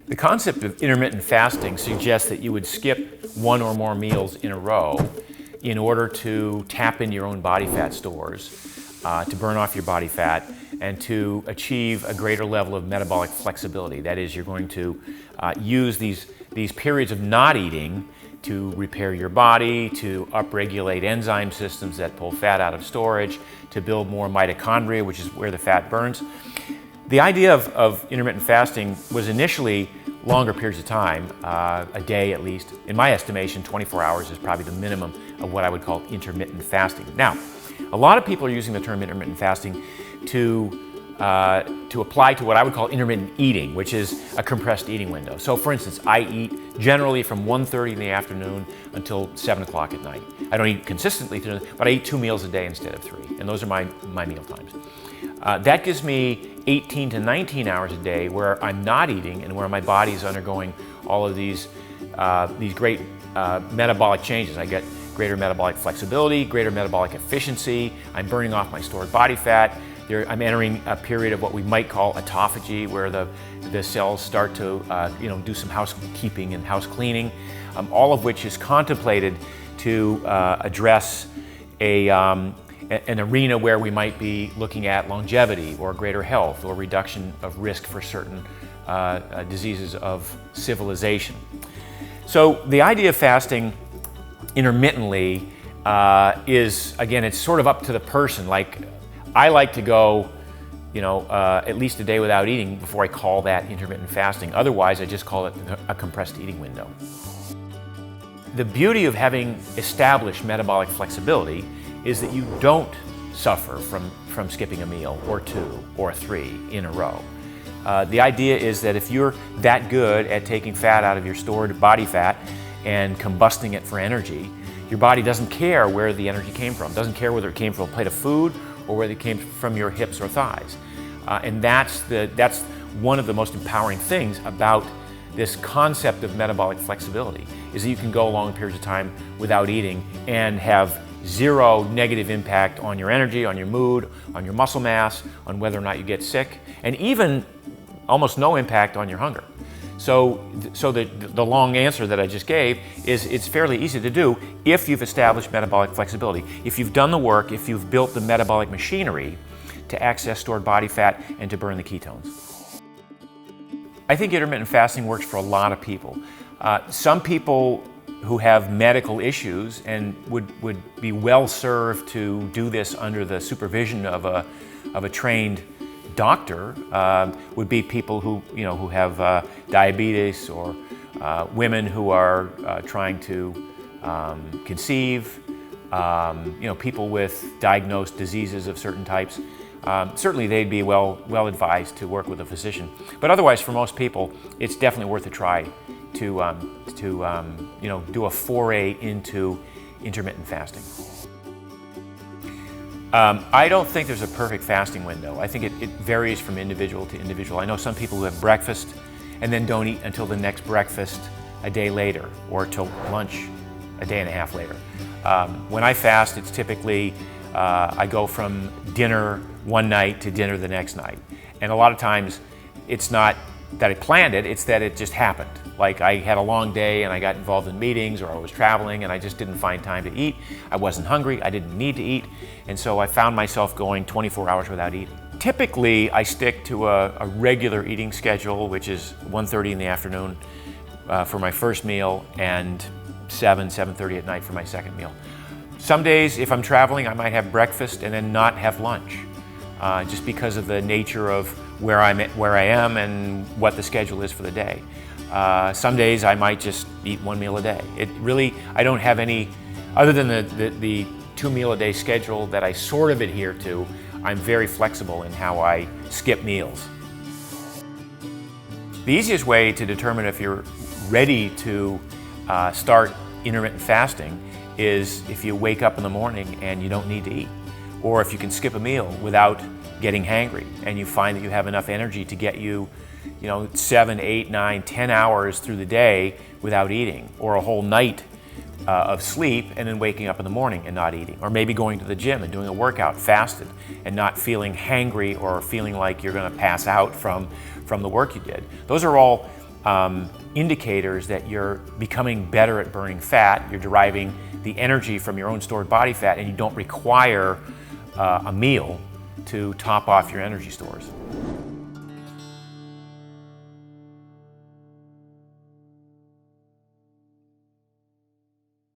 The concept of intermittent fasting suggests that you would skip one or more meals in a row in order to tap into your own body fat stores, to burn off your body fat, and to achieve a greater level of metabolic flexibility. That is, you're going to use these periods of not eating to repair your body, to upregulate enzyme systems that pull fat out of storage, to build more mitochondria, which is where the fat burns. The idea of intermittent fasting was initially longer periods of time, a day at least. In my estimation, 24 hours is probably the minimum of what I would call intermittent fasting. Now, a lot of people are using the term intermittent fasting to apply to what I would call intermittent eating, which is a compressed eating window. So for instance, I eat generally from 1:30 in the afternoon until 7 o'clock at night. I don't eat consistently, but I eat 2 meals a day instead of 3, and those are my meal times. That gives me 18 to 19 hours a day where I'm not eating and where my body is undergoing all of these great metabolic changes. I get greater metabolic flexibility, greater metabolic efficiency. I'm burning off my stored body fat. I'm entering a period of what we might call autophagy, where the cells start to do some housekeeping and house cleaning, all of which is contemplated to address an arena where we might be looking at longevity or greater health or reduction of risk for certain diseases of civilization. So the idea of fasting intermittently is, again, it's sort of up to the person. Like, I like to go, at least a day without eating before I call that intermittent fasting. Otherwise, I just call it a compressed eating window. The beauty of having established metabolic flexibility is that you don't suffer from skipping a meal or 2 or 3 in a row. The idea is that if you're that good at taking fat out of your stored body fat and combusting it for energy, your body doesn't care where the energy came from. It doesn't care whether it came from a plate of food or whether it came from your hips or thighs. And that's one of the most empowering things about this concept of metabolic flexibility, is that you can go long periods of time without eating and have zero negative impact on your energy, on your mood, on your muscle mass, on whether or not you get sick, and even almost no impact on your hunger. So the long answer that I just gave is it's fairly easy to do if you've established metabolic flexibility. If you've done the work, if you've built the metabolic machinery to access stored body fat and to burn the ketones. I think intermittent fasting works for a lot of people. Some people who have medical issues and would be well served to do this under the supervision of a trained doctor, would be people who have diabetes, or women who are trying to conceive, people with diagnosed diseases of certain types. Certainly they'd be well advised to work with a physician. But otherwise, for most people, it's definitely worth a try to do a foray into intermittent fasting. I don't think there's a perfect fasting window. I think it varies from individual to individual. I know some people who have breakfast and then don't eat until the next breakfast a day later, or till lunch a day and a half later. When I fast, it's typically I go from dinner one night to dinner the next night. And a lot of times it's not that I planned it, it's that it just happened. Like, I had a long day and I got involved in meetings, or I was traveling and I just didn't find time to eat. I wasn't hungry, I didn't need to eat, and so I found myself going 24 hours without eating. Typically, I stick to a regular eating schedule, which is 1:30 in the afternoon for my first meal, and 7:30 at night for my second meal. Some days, if I'm traveling, I might have breakfast and then not have lunch, just because of the nature of where I am and what the schedule is for the day. Some days I might just eat 1 meal a day. I don't have any, other than the 2 meal a day schedule that I sort of adhere to. I'm very flexible in how I skip meals. The easiest way to determine if you're ready to start intermittent fasting is if you wake up in the morning and you don't need to eat, or if you can skip a meal without getting hangry, and you find that you have enough energy to get you 7, 8, 9, 10 hours through the day without eating, or a whole night of sleep and then waking up in the morning and not eating, or maybe going to the gym and doing a workout fasted and not feeling hangry or feeling like you're going to pass out from the work you did. Those are all indicators that you're becoming better at burning fat, you're deriving the energy from your own stored body fat, and you don't require a meal to top off your energy stores.